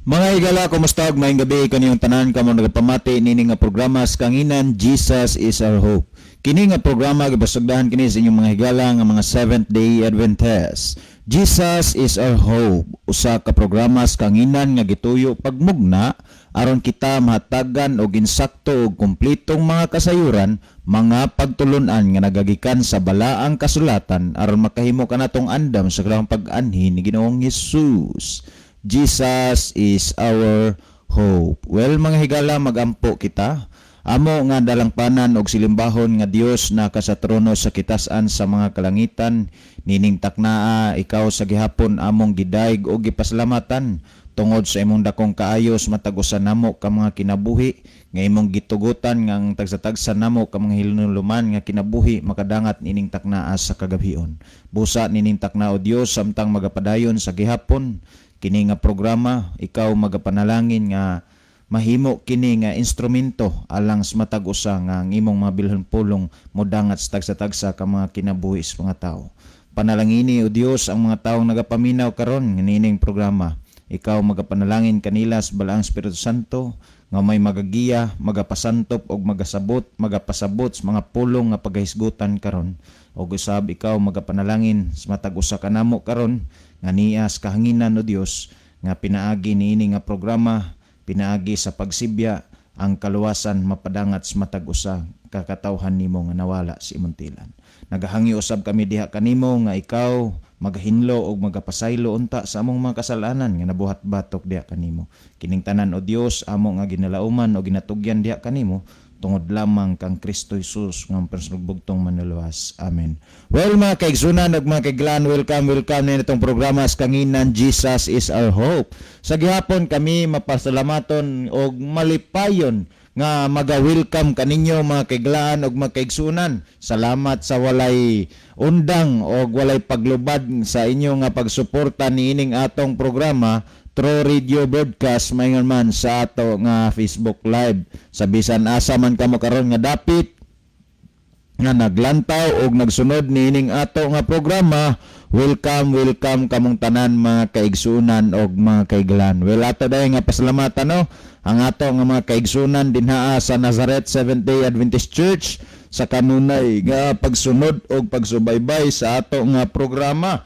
Mga higala, kumusta og maayong gabi kaniyong tanan kamo nagapamati nini nga programa sa kanginan Jesus is our hope. Kini nga programa gibasugdahan kini sa inyong mga higala nga mga Seventh Day Adventist. Jesus is our hope, usa ka programa sa kanginan nga gituyo pagmugna aron kita mahatagan og insakto og kumpletong mga kasayuran, mga pagtulunan nga nagagikan sa balaang kasulatan aron makahimo kanatong andam sa grahang pag-anhi ni Ginoong Hesus. Jesus is our hope. Well, mga higala, magampo kita. Amo nga dalangpanan og silimbahon nga Dios na sa trono sa kitasan sa mga kalangitan, nining taknaa ikaw sa gihapon among gidayeg og gipasalamatan tungod sa imong dakong kaayos matag usa namo ka mga kinabuhi nga imong gitugutan nga ang tagsa-tagsa namo ka mga hinuluman nga kinabuhi makadangat nining taknaa sa kagabhion. Busa nining taknao Dios samtang magapadayon sa gihapon kini nga programa, ikaw magapanalangin nga mahimo kini nga instrumento alang sa matag usa nga ang imong mga bilhon pulong modangat sa tagsa-tagsa ka mga kinabuhi sa mga tao. Panalangini o Dios ang mga taong nagapaminaw karon nining programa. Ikaw magapanalangin kanila sa balaang Espiritu Santo nga may magagiya, magapasantop og magapasabot sa mga pulong nga paghisgutan karon. Og usab ikaw magapanalangin sa matag usa kanamo karon nga nias kahanginan o Dios nga pinaagi niini nga programa, pinaagi sa pagsibya ang kaluwasan mapadangat sa matag usa kakatawhan nimo nga nawala sa imong tilan. Nagahangi usab kami diha kanimo nga ikaw magahinlo og magapasaylo unta sa among mga kasalanan nga nabuhat batok diha kanimo. Kining tanan o Dios amo nga ginalauman o ginatugyan diha kanimo tungod lamang kang Kristo Jesus nga personagbugtong manuluwas. Amen. Well, mga kaigsunan ug mga kaiglan, welcome na itong programa sa kanginan Jesus is our hope. Sa gihapon kami mapasalamaton og malipayon nga maga-welcome kaninyo mga kaiglaan ug mga kaigsunan. Salamat sa walay undang og walay paglubad sa inyo nga pagsuporta niining atong programa through radio broadcast mayon man sa ato nga Facebook Live. Sa bisan asa man kamo karon nga dapit nga naglantaw og nagsunod niining ato nga programa, welcome kamong tanan mga kaigsunan og mga kaiglan. Well, ato dayon nga pasalamatan no ang ato nga mga kaigsunan dinhaa sa Nazareth Seventh Day Adventist Church sa kanunay nga pagsunod og pagsubaybay sa ato nga programa.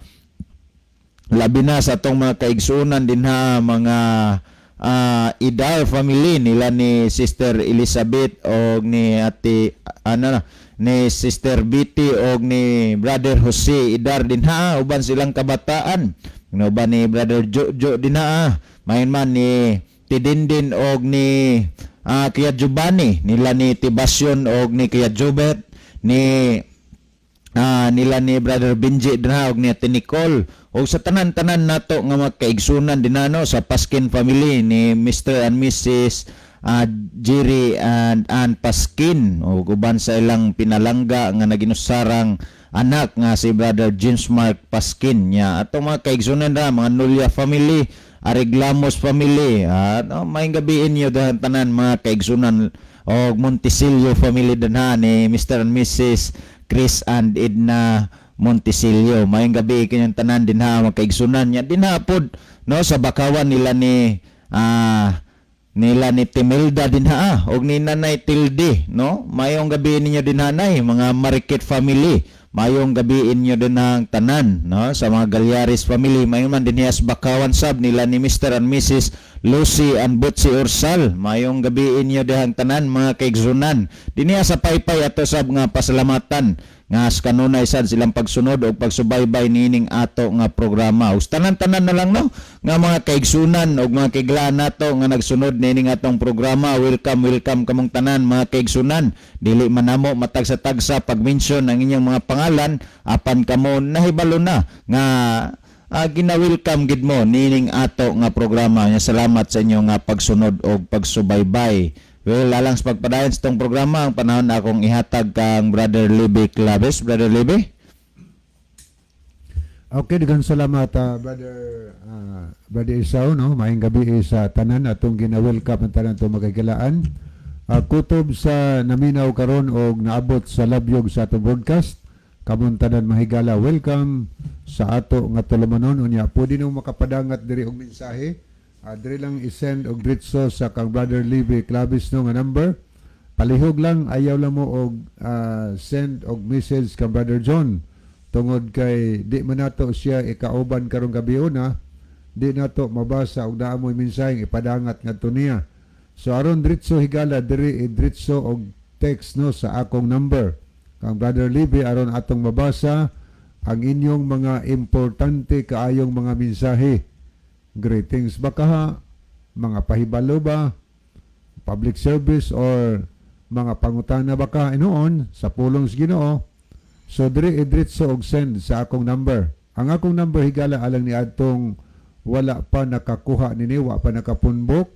Labi na sa atong mga kaigsunan dinha mga Idar family nila ni Sister Elizabeth og ni Ate ni Sister Betty og ni Brother Jose Idar dinha uban silang kabataan. Uban ni Brother Jojo dinha mayon man ni Tidindin og ni Kuya Giovanni nila ni Tibasyon og ni Kuya Jobet ni nila ni Brother Benji dinha og ni Ate Nicole og sa tanan-tanan nato nga mga kaigsunan dinano sa Paskin family ni Mr. and Mrs. Jerry and Ann Paskin o uban sa ilang pinalangga nga naginusarang anak nga si Brother James Mark Paskin nya atong mga kaigsunan na mga Nulia family, Areglamos family, maayong gabi inyo dahan tanan mga kaigsunan og Montisilio family dinha ni Mr. and Mrs. Chris and Edna Montisilio. Maayong gabi kanyang tanan dinha mga kaigsunan nya dinha pod no sa bakawan nila ni Timelda dinha og ni Nanay Tilde no. Maayong gabi ninyo dinha nay mga Marikit family. Mayong gabi inyo din ang tanan no sa mga Galyaris family. Mayon man dinhi sa bakawan sab nila ni Mr. and Mrs. Lucy and Butsi Ursal. Mayong gabi inyo dihang tanan mga kaigsunan. Dinhi sa paypay ato sab nga pasalamatan nga sa kanunay sad silang pagsunod o pagsubaybay nining ato nga programa. Tanan-tanan na lang no nga mga kaigsunan o mga kaiglaan nato nga nagsunod nining atong programa. Welcome kamong tanan mga kaigsunan. Dili man namo matag sa tagsa pag-mention ang inyong mga pangalan apan kamo nahibalo na nga gina-welcome gid mo nining ato nga programa. Salamat sa inyo nga pagsunod o pagsubaybay. Well, alang sa pagpadayon sa itong programa, ang panahon na akong ihatag kang Brother Libby Claves. Brother Libby? Okay, daghang salamat Brother Isaw, no? Maayong gabi sa tanan atong gina-welcome ang tanan itong magkakilaan. Kutob sa naminaw karon og naabot sa labyog sa atong broadcast. Kamon tanan mahigala, welcome sa ato nga tulumanon. Unya, pwede nung makapadangat diri og mensahe Diri lang isend og diretso sa kang Brother Libby Clavis no nga number. Palihog lang, ayaw lang mo og send og message kang Brother John. Tungod kay di man nato siya ikauban karong gabi una, di nato mabasa og daamoy mensaheng ipadangat ngadto niya. So aron diretso higala diri diretso og text no sa akong number. Kang Brother Libby aron atong mabasa ang inyong mga importante kaayong mga mensahe. Greetings baka ha, mga pahibalo ba, public service or mga pangutana baka inoon sa pulong sa Ginoo. So diri diretso og send sa akong number. Ang akong number higala alang ni adtong wala pa nakakuha nini, wa pa nakapunbok.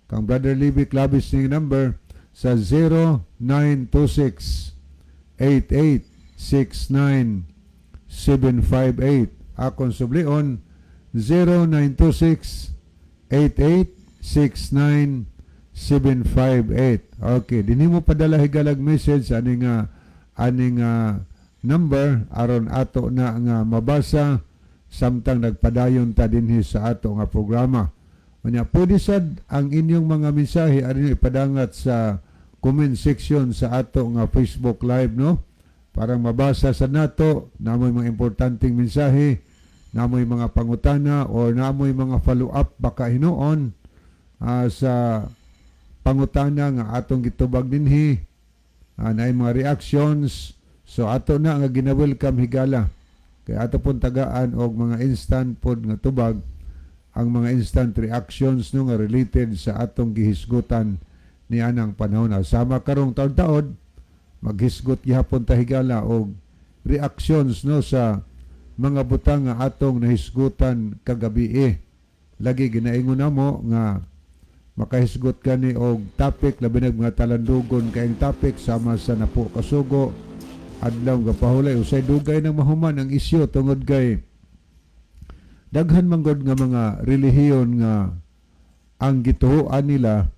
Kang Brother Libby Clavis ning number sa 0926-8869-758. Akong sublion 0926-8869-758. Okay, dinhi mo padala higalag message aning number aron ato na nga mabasa samtang nagpadayon ta dinhi sa ato nga programa. Unya pwede sad ang inyong mga mensahe aron ipadangat sa comment section sa ato nga Facebook Live no, para mabasa sa nato namoy mga importanteng mensahe, namoy mga pangutana or namoy mga follow up baka hinuon sa pangutana nga atong gitubag dinhi, naay mga reactions. So ato na nga gina-welcome higala kay ato pon tagaan og mga instant pod nga tubag, ang mga instant reactions no nga related sa atong gihisgutan ni anang panahon. Sama karong taon-taon maghisgot gihapon ta higala og reactions no sa mga butang nga atong nahisgutan kagabi. Lagi ginaingon namo nga makahisgot kani og topic labi na mga talandugon kaayong topic sama sa napo kasugo adlaw gapahulay usay dugay nang mahuman ang isyu tungod kay daghan manggod nga mga relihiyon nga ang gituhuan nila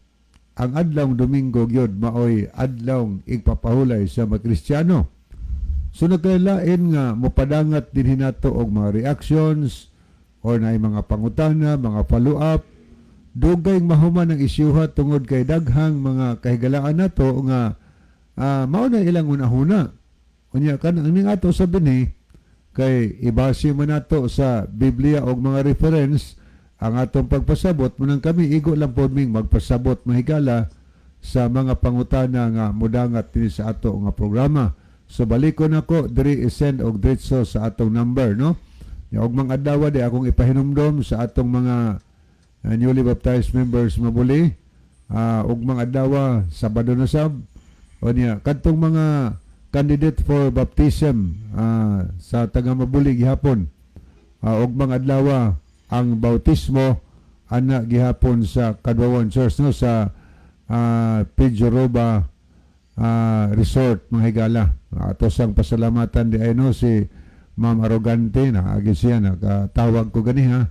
ang adlaw Domingo gyud maoy adlaw igpapahulay sa mga Kristiyano. So nagkailain nga mopadangat din hinato og mga reactions or naay mga pangutana, mga follow up. Dugay mahuman ang isyuha tungod kay daghang mga kahigalaan nato nga mao na ilang unahuna. Unya kan ang ato sabi ni kay ibase man nato sa Biblia og mga reference ang atong pagpasabot munang kami igo lang pod ming magpasabot mahigala sa mga pangutana nga mudangat dinhi sa ato nga programa. So balikon ako diri isend og diretso sa atong number no. Og mga adlaw di akong ipahinumdom sa atong mga newly baptized members mabuli og mga adlaw Sabado na sab o niya kadtong mga candidate for baptism sa taga mabuli gihapon og mga adlaw ang bautismo ana gihapon sa Kadwawan Church no sa Pijoroba Resort mga higala. Ato sang pasalamatan di ay no si Ma'am Arrogante na agi siya nakatawag ko gani ha.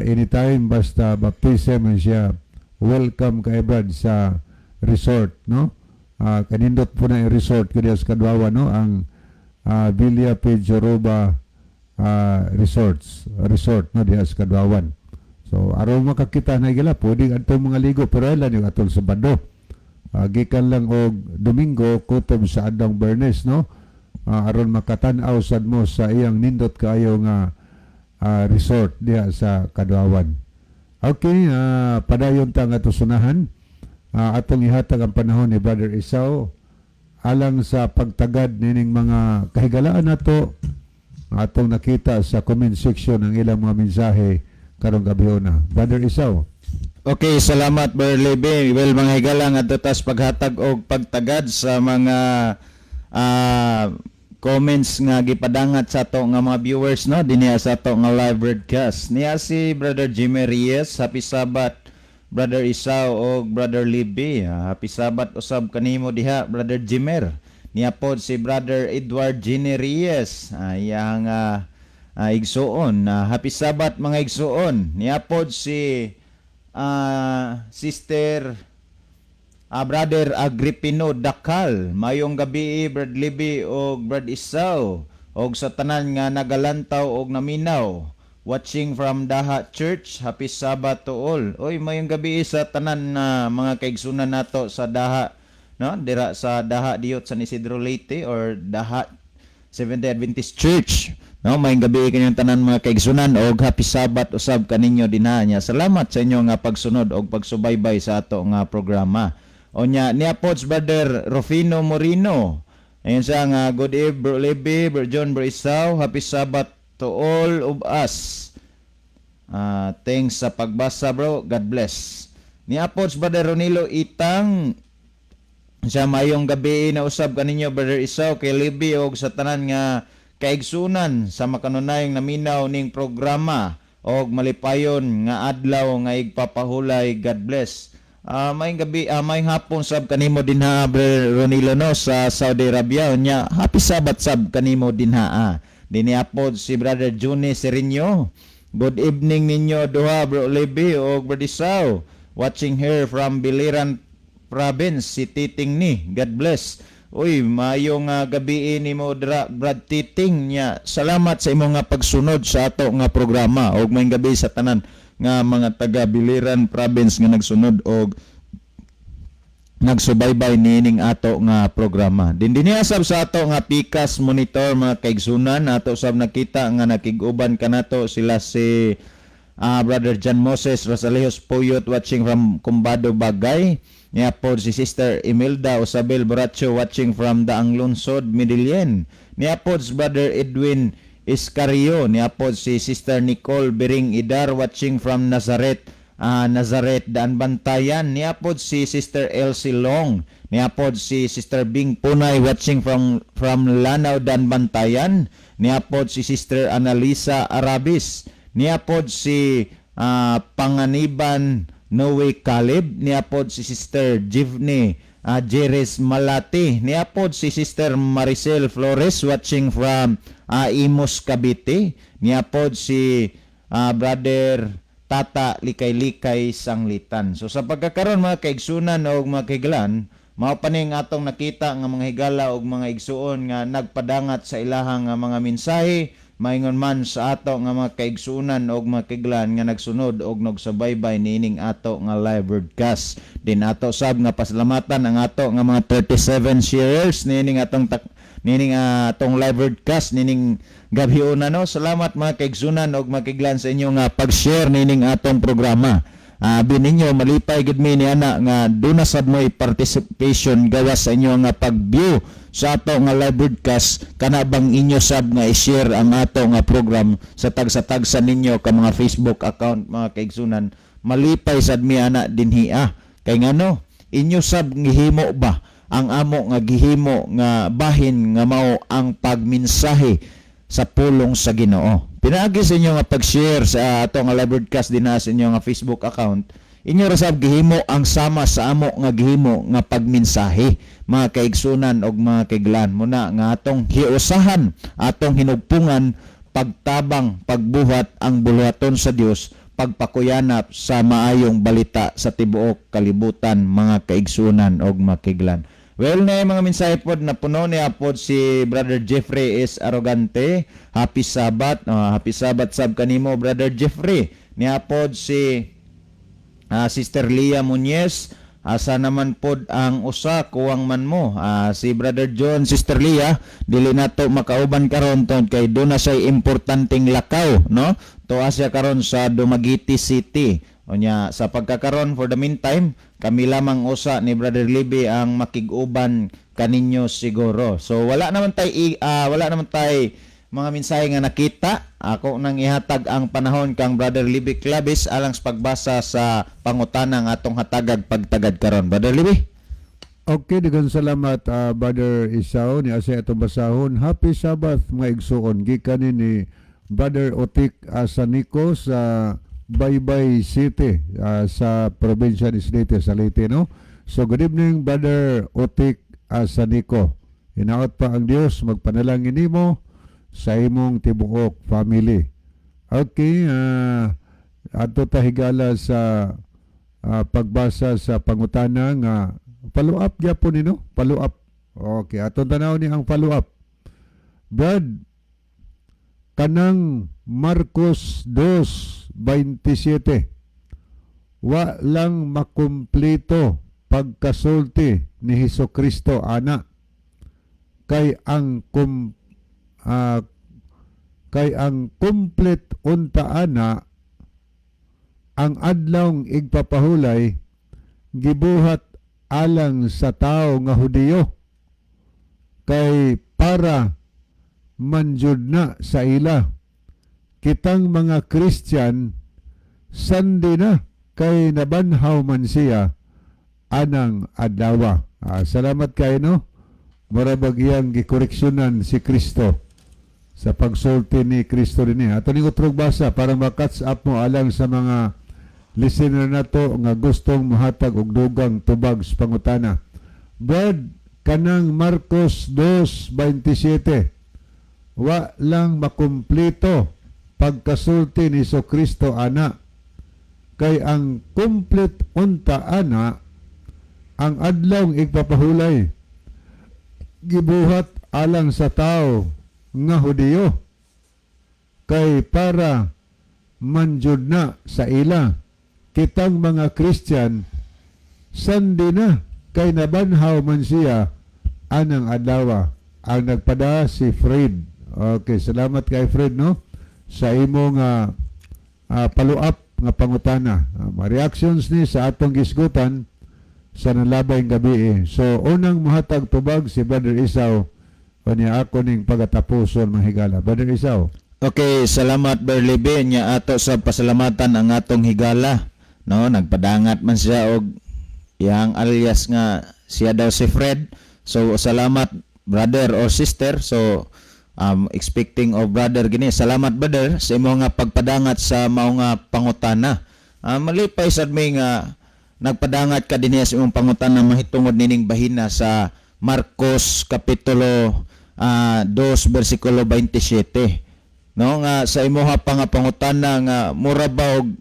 Anytime basta baptism siya welcome kay Brad sa resort no. Kanindot po na yung resort kaya sa Kadwawan no ang Villa Pijoroba resort no diha sa Kadwawan. So araw makakita na gila pwede atong mga ligo pero ilan yung atong Sabado. Gikan lang og Domingo kutob sa adlaw Bernes no. Aron makatan-aw sad mo sa iyang nindot kaayo nga resort diha sa Kadwawan. Okay, padayon ta nga tusunahan. Atong ihatag ang panahon ni Brother Isaw alang sa pagtagad nining mga kahigalaan nato atong nakita sa comment section ng ilang mga mensahe karong gabi na. Brother Isaw. Okay, salamat Brother Libby. Well, mga higala nga tas paghatag og pagtagad sa mga comments nga gipadangat sa ato nga mga viewers no dinhi sa ato nga live broadcast. Niya si Brother Jimmy Reyes, happy Sabat Brother Isaw o Brother Libby. Happy Sabat usab kanimo diha Brother Jimmer. Niya pod si Brother Edward Gene Reyes. Iyang igsuon. Happy Sabat mga igsuon. Niya pod si Sister Brother Agripino Dakal. Mayong gabi Brad Libby o Brad Isaw. Og sa tanan nga nagalantaw og naminaw watching from Daha Church. Happy Sabbath to all. Oy, mayong gabi sa tanan na mga kaigsunan nato sa Daha, no? Dira sa Daha Diot San Isidro Leyte or Daha Seventh-day Adventist Church. No, mayong gabi kanyang tanan mga kaigsunan og happy Sabbath usab kaninyo dinha niya. Salamat sa inyo nga pagsunod og pagsubaybay sa ato nga programa. Onya niya Pods Brother Rufino Morino. Ayun siya nga, good eve, Bro Libby, Bro John, Bro Isaw, happy Sabbath to all of us. Thanks sa pagbasa, bro. God bless. Ni Apods Brother Ronilo Itang, siya mayong gabi na usab kaninyo, Brother Isaw, kay Libby, o sa tanan nga kaigsunan sa makanunayong naminaw ning programa, o malipayon nga adlaw nga igpapahulay. God bless. Mayong gabi, mayong hapon sab kanimo dinha, Brother Ronilo, no, sa Saudi Arabia. Nya happy Sabbath sab kanimo dinha. Dini apod si Brother Juni Serino. Good evening ninyo duha, Bro Libby o Bradisaw. Watching here from Biliran Province, si Titing ni. God bless. Uy, mayong gabi ni mo Brad Titing nya. Salamat sa imong nga pagsunod sa ato nga programa og mayong gabi sa tanan nga mga taga Biliran Province nga nagsunod og nagsubaybay nining ato nga programa. Dindinya sab sa ato nga Pikas Monitor mga kaigsunan, ato sab nakita nga nakig-uban kanato sila si Brother John Moses Rosalejos Puyot watching from Cumbado Bagay. Niya po si Sister Imelda Osabel Boracho watching from Daang Lunsod, Midilien. Niya po si Brother Edwin Iscario. Niya po si Sister Nicole Bering Idar watching from Nazareth, Daan Bantayan. Niapod si Sister Elsie Long. Niapod si Sister Bing Punay watching from Lanao, Daan Bantayan. Niapod si Sister Analisa Arabis. Niapod si Panganiban Noe Caleb. Niapod si Sister Jivne Jerez Malati. Niapod si Sister Maricel Flores watching from Imus Cavite. Niapod si Brother Tata Likay-Likay Sanglitan. So sa pagkakaroon mga kaigsunan o mga kaiglan, mao pa ning atong nakita nga mga higala o mga igsuon nga nagpadangat sa ilahang nga mga mensahe, maingon man sa ato nga mga kaigsunan o mga kaiglan nga nagsunod og nagsubaybay nining ato nga live broadcast. Din ato sab nga pasalamatan ang ato nga mga 37 sharers nining atong live broadcast nining gabhiuna, no. Salamat mga kaigsunan og makiglan sa inyo nga pag-share nining atong programa. Bininyo malipay gid mi ni ana nga duna sad mo'y participation gawas sa inyo nga pag-view sa ato nga live broadcast, kana bang inyo sab nga i-share ang ato nga program sa tagsa-tagsa ninyo ka mga Facebook account mga kaigsunan. Malipay sad mi ana dinhi kay ngano inyo sab gihimo ba ang amo nga gihimo nga bahin nga mao ang pagmensahe sa pulong sa Ginoo. Pinaagi sa inyo nga pag-share sa ato nga live broadcast din sa inyo nga Facebook account. Inyo ra sab gihimo ang sama sa amo nga gihimo nga pagmensahe mga kaigsunan og mga kaiglan. Muna nga atong hiusahan, atong hinugpungan, pagtabang, pagbuhat ang buluhaton sa Dios, pagpakuyanap sa maayong balita sa tibuok kalibutan mga kaigsunan og mga kaiglan. Well, na mga mensahe pod na puno niya pod si Brother Jeffrey is Arrogante. Happy Sabbath. Happy Sabbath sab kanimo Brother Jeffrey. Niya pod si Sister Leah Muñez. Asa naman pod ang usa kuwang man mo. Si Brother John, Sister Leah, dili nato makauban karon ton kay do na siya importanteng lakaw, no? Tuwa siya karon sa Dumaguete City. Onya sa pagkakaron for the meantime, kami lamang usa ni Brother Libby ang makig-uban kaninyo siguro. So wala naman tay mga mensahe nga nakita. Ako nang ihatag ang panahon kang Brother Libby Clavis alang sa pagbasa sa pangutana nga atong hatagag pagtagad karon. Brother Libby. Okay, daghang salamat Brother Isaw ni asa atong basahon. Happy Sabbath mga igsuon gikan ni Brother Otik Asanico sa Baybay City sa probinsya ni Leyte sa Leyte, no? So good evening Brother Otik Asanico. Hinaot pa ang Dios magpanalangin nimo sa imong tibuok family. Okay, ato ta higala sa pagbasa sa pangutana nga follow up gyapon nino, follow up. Okay, ato tanaw ni ang follow up. Brad, kanang Marcos 2:27 wa lang makumpleto pagkasulti ni Hesukristo ana kay ang complete unta ana ang adlawng igpapahulay gibuhat alang sa tao nga Hudiyo kay para manjud na sa ila kitang mga Christian sandi na kay nabanhaw man siya anang adlaw. Salamat kayo no. Mura bagyang gikoreksyonan si Kristo sa pagsulti ni Kristo din niya. Ato ning utrog basa para ma-catch up mo alang sa mga listener nato nga gustong mohatag og dugang tubag sa pangutana. Brad, kanang Marcos 2:27 wa lang makumpleto pagkasulti ni Kristo ana kay ang complete unta ana ang adlawng igpapahulay gibuhat alang sa tao nga Hudiyo kay para manjud na sa ila kitang mga Christian sandi na kay nabanhaw man siya anang adlaw. Ang nagpada si Fred. Okay, salamat kay Fred no sa imong follow-up nga pangutana. Reactions ni sa atong gisgutan sa nalabay gabi. So unang muhatag tubag si Brother Isaw o niya ako ning pagatapuson mga higala. Brother Isaw. Okay, salamat Berlibe nya ato sa pasalamatan ang atong higala. No, nagpadangat man siya og yang alias nga siya daw si Fred. So salamat brother or sister. So expecting of brother gini. Salamat brother sa imo nga pagpadangat sa mao nga pangutana. Malipay sad may nga nagpadangat ka dinhi sa imong pangutana mahitungod nining bahina sa Marcos kapitulo 2 bersikulo 27. No nga sa imoha pa nga pangutana nga mura ba og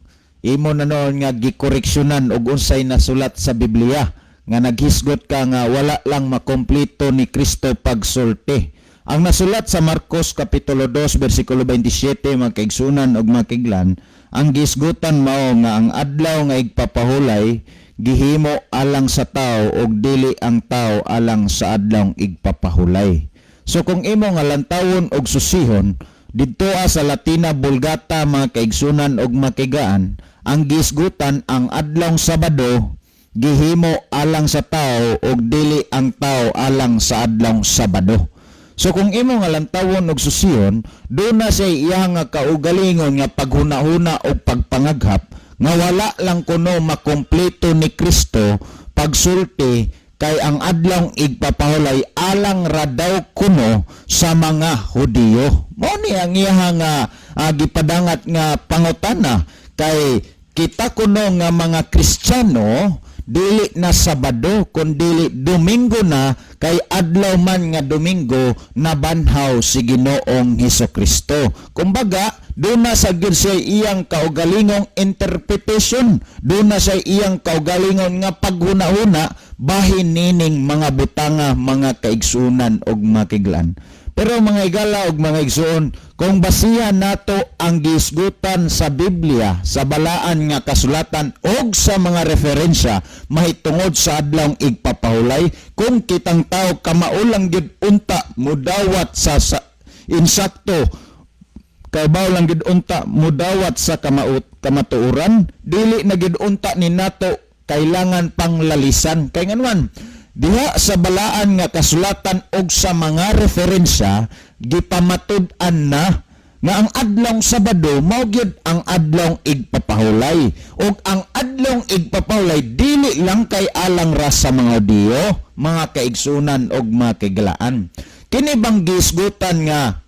imo na noon nga gikoreksyonan og unsay nasulat sa Biblia nga naghisgot ka nga wala lang makompleto ni Kristo pagsulti. Ang nasulat sa Marcos kapitulo 2 bersikulo 27 mga kaigsunan ug mga kiglan, ang gisgutan mao nga ang adlaw nga igpapahulay gihimo alang sa tao ug dili ang tao alang sa adlaw igpapahulay. So kung imo nga lantawon og susihon didto sa Latina Vulgata mga kaigsunan ug makigaan, ang gisgutan ang adlaw Sabado gihimo alang sa tao ug dili ang tao alang sa adlaw Sabado. So kung imo nga lantawon og susihon, doon na siya iya nga kaugalingon nga paghuna-huna og pagpangaghap nga wala lang kuno makompleto ni Kristo pagsulti kay ang adlaw igpapahulay alang ra daw kuno sa mga Hudiyo. Mao ni ang iya nga gipadangat nga pangutana kay kita kuno nga mga Kristiyano dili na Sabado kundi Domingo na kay adlaw man nga Domingo nabanhaw si Ginoong Hesukristo. Kumbaga doon na sa gyud siya iyang kaugalingong interpretation, doon na siya iyang kaugalingon nga paghuna-huna bahin nining mga butanga mga kaigsunan og makiglan. Pero mga igala og mga igsuon, kung basihan nato ang gisgutan sa Biblia, sa balaan nga kasulatan og sa mga referensya mahitungod sa adlaw igpapahulay, kung kitang tao kamaulang gid unta mudawat sa insakto kay baw lang gid unta mudawat sa kamatuoran, dili na gid unta ni nato kailangan panglalisan. Kay nganuan diha sa balaan nga kasulatan og sa mga referensya gipamatud-an na nga ang adlaw Sabado mao gyud ang adlaw igpapahulay, ug ang adlaw igpapahulay dili lang kay alang ra sa mga Hudiyo, mga kaigsunan og mga kiglaan. Kini bang gisgutan nga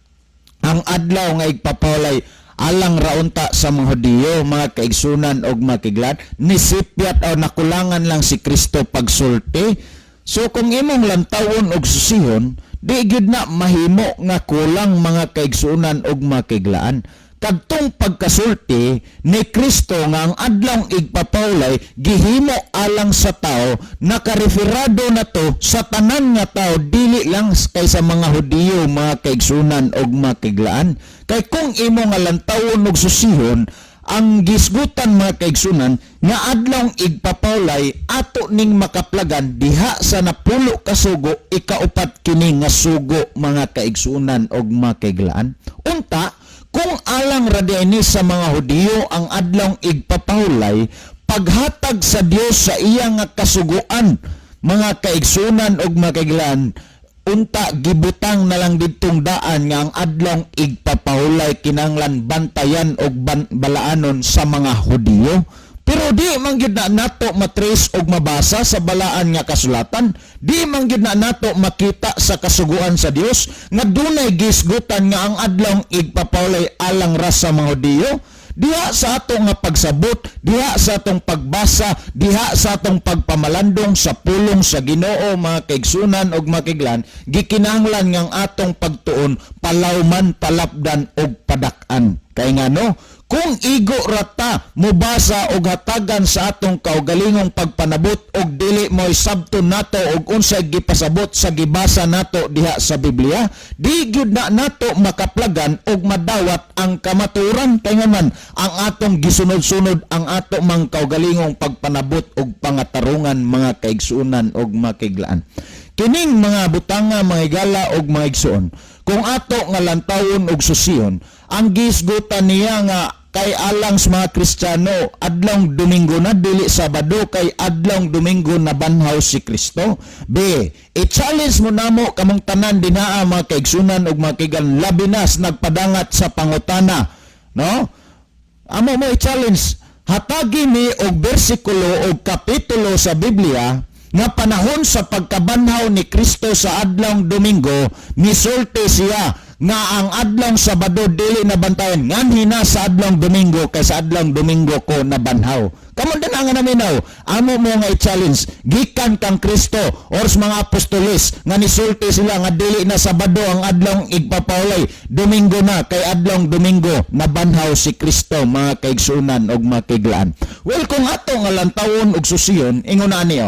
ang adlaw nga igpapahulay alang raunta sa mga Hudiyo, mga kaigsunan og mga kiglaan, nisipyat o nakulangan lang si Kristo pagsulti? So kung imong lantawon og susihon, di gyud na mahimo nga kulang mga kaigsunan og mga kiglaan. kadtong pagkasulti ni Kristo nga ang adlong igpapawlay gihimo alang sa tao, nakareferado na to sa tanan nga tao, dili lang kay sa mga Hudiyo, mga kaigsunan og mga kaiglaan. Kay kung imo nga lantawon og susihon ang gisgutan, mga kaigsunan, nga adlong igpapawlay ato ning makaplagan diha sa napulo ka sugo, ikaupat kini nga sugo, mga kaigsunan og mga kaiglaan. Unta, kung alang radyaini sa mga Hudiyo ang adlong igpapawlay, paghatag sa Dios sa iya nga kasuguan, mga kaigsunan og mga kaiglaan, unta gibutang na lang didtong daan nga ang adlong igpapahulay kinanglan bantayan og balaanon sa mga Hudiyo. Pero di man gyud na nato matrace og mabasa sa balaan nga kasulatan, di man gyud na nato makita sa kasuguan sa Dios nga dunay gisgutan nga ang adlong igpapahulay alang ra sa mga Hudiyo. Diha sa atong nga pagsabot, diha sa atong pagbasa, diha sa atong pagpamalandong sa pulong sa Ginoo, mga kaigsunan og mga kaiglan, gikinahanglan nga ang atong pagtuon palawman, palapdan og padak-an. Kay ngano, kung igo rata mubasa og hatagan sa atong kaugalingong pagpanabot og dili mo sabton nato og unsay gipasabot sa gibasa nato diha sa Biblia, di gyud na nato makaplagan og madawat ang kamaturan. Kay man ang atong gisunod-sunod ang ato mang kaugalingong pagpanabot og pangatarungan, mga kaigsunan og mga kaiglaan. Kining mga butanga, mga higala og mga igsuon, kung ato nga lantawon og susihon, ang gisgutan niya nga kay alang sa mga Kristiyano adlong Domingo na, dili Sabado, kay adlong Domingo na banhaw si Kristo. B, i-challenge mo namo kamong tanan dinaa, mga kaigsunan og mga kaigan, labi nas nagpadangat sa pangutana, no? Amo mo i-challenge, hatagi mi og bersikulo og kapitulo sa Biblia nga panahon sa pagkabanhaw ni Kristo sa adlong Domingo, misulti siya nga ang adlong Sabado dili nabantayan, nganhina sa adlong Domingo kay sa adlong Domingo ko nabanhaw. Kamon din nga naminaw, amo mo nga i-challenge, gikan kang Kristo or sa mga apostoles nga nisulti sila nga dili na Sabado ang adlong igpapawlay, Domingo na, kay adlong Domingo nabanhaw si Kristo, mga kaigsunan og mga kaiglaan. Well, kung ato nga lantawon og susiyon, ingon ani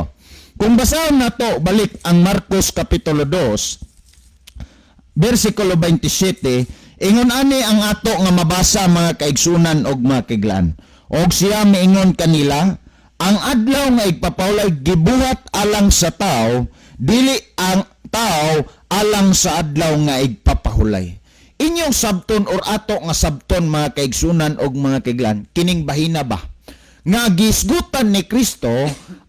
kung basahon nato balik ang Marcos kapitulo 2 versikulo 27, ingon ani ang ato nga mabasa, mga kaigsunan og mga kaiglaan. Og siya miingon kanila, ang adlaw nga igpapawlay gibuhat alang sa tao, dili ang tao alang sa adlaw nga igpapahulay. Inyong sabton or ato nga sabton, mga kaigsunan og mga kaiglaan, kining bahina ba nga gisgutan ni Kristo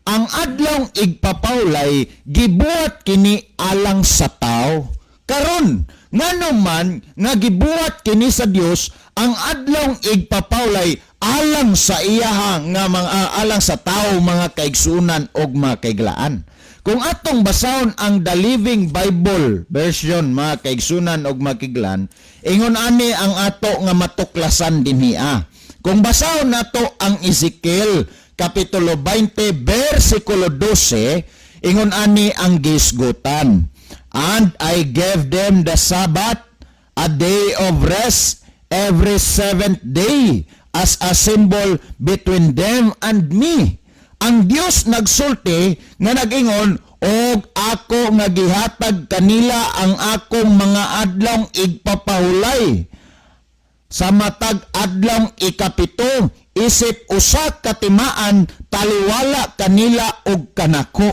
ang adlong igpapawlay gibuhat kini alang sa tao. Karon ngano man nga gibuhat kini sa Dios ang adlong igpapawlay alang sa iyaha nga mga alang sa tao, mga kaigsunan og mga kaiglaan. Kung atong basahon ang The Living Bible version, mga kaigsunan og mga kaiglaan, ingon ani ang ato nga matuklasan dinhiya. Kung basahon nato ang Ezekiel kapitulo 20 versikulo 12, ingon ani ang gisgutan, and I gave them the Sabbath, a day of rest, every seventh day, as a symbol between them and me. Ang Dios nagsulti nga nagingon, og ako nga gihatag kanila ang akong mga adlong igpapahulay sa matag adlong ikapito, isip usa katimaan taliwala kanila og kanako.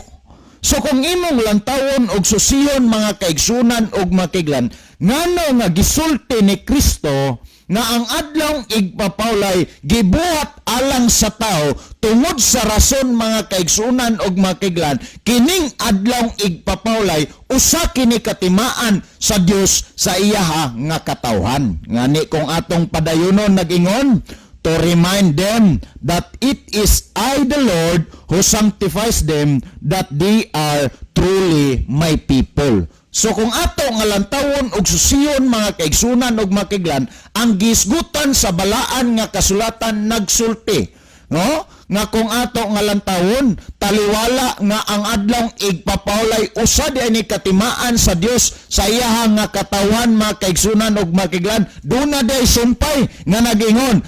So kung imong lantawon og susiyon, mga kaigsunan og mga kaiglan, ngano nga gisulti ni Kristo nga ang adlong igpapawlay gibuhat alang sa tao tungod sa rason, mga kaigsunan og mga kaiglan, kining adlong igpapawlay usa kini katimaan sa Dios sa iyaha nga katawhan. Ngani kung atong padayonon nagingon, to remind them that it is I the Lord who sanctifies them, that they are truly my people. So kung ato nga lantawon og susiyon, mga kaigsunan og mga kaiglan, ang gisgutan sa balaan nga kasulatan nagsulti no? Nga kung ato nga lantawon, taliwala nga ang adlong igpapaulay usa di ani katimaan sa Dios sa iyaha nga katawan mga kaigsunan ug makiglan. Duna day sumpay nga nagingon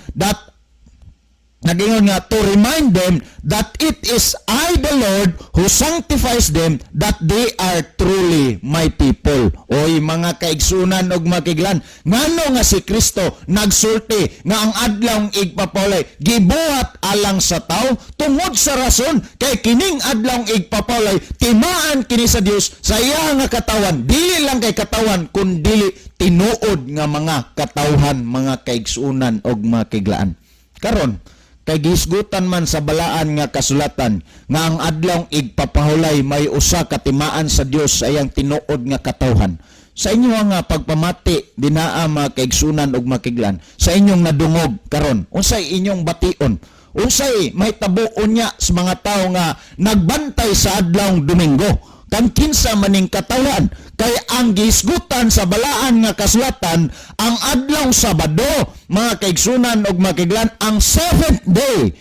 nga to remind them that it is I the Lord who sanctifies them, that they are truly my people. Oy mga kaigsunan ug makiglan, ngano nga si Kristo nagsulti nga ang adlawng igpapaulay gibuhat alang sa tao tungod sa rason kay kining adlawng igpapaulay timaan kini sa Dios sa iya nga katawan, dili lang kay katawan kundi tinuod nga mga katawhan mga kaigsunan ug makiglaan. Karon kay gisgutan man sa balaan nga kasulatan nga ang adlawng igpapahulay may usa katimaan sa Dios sa iyang tinuod nga katawhan. Sa inyo nga pagpamati dinaa mga kaigsunan ug makiglan, sa inyong nadungog karon, unsay inyong bation? Unsay may tabuon niya sa mga tao nga nagbantay sa adlawng Domingo? Kan kinsa maning katawhan kay ang gisgutan sa balaan nga kasulatan ang adlawng Sabado mga kaigsunan ug makiglan, ang 7th day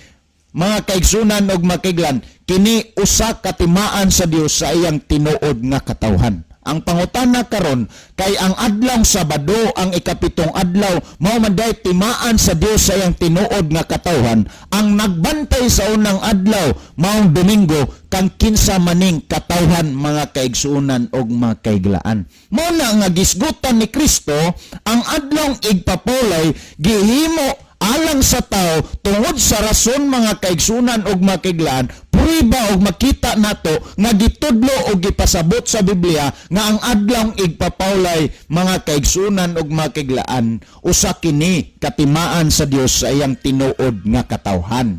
mga kaigsunan ug makiglan, kini usa katimaan sa Dios sa iyang tinuod nga katawhan. Ang pangutana karon kay ang adlawng Sabado ang ikapitong adlaw mao man day timaan sa Dios sa iyang tinuod nga katawhan. Ang nagbantay sa unang adlaw maong Domingo kang kinsa maning katawhan mga kaigsunan ug makiglaan. Mao na nga gisgutan ni Kristo ang adlawng igpapulay gihimo alang sa tao tungod sa rason mga kaigsunan ug makiglaan, prueba ug makita nato nga gitudlo ug gipasabot sa Biblia nga ang adlawng igpapaulay mga kaigsunan ug makiglaan usa kini katimaan sa Dios sa iyang tinuod nga katawhan.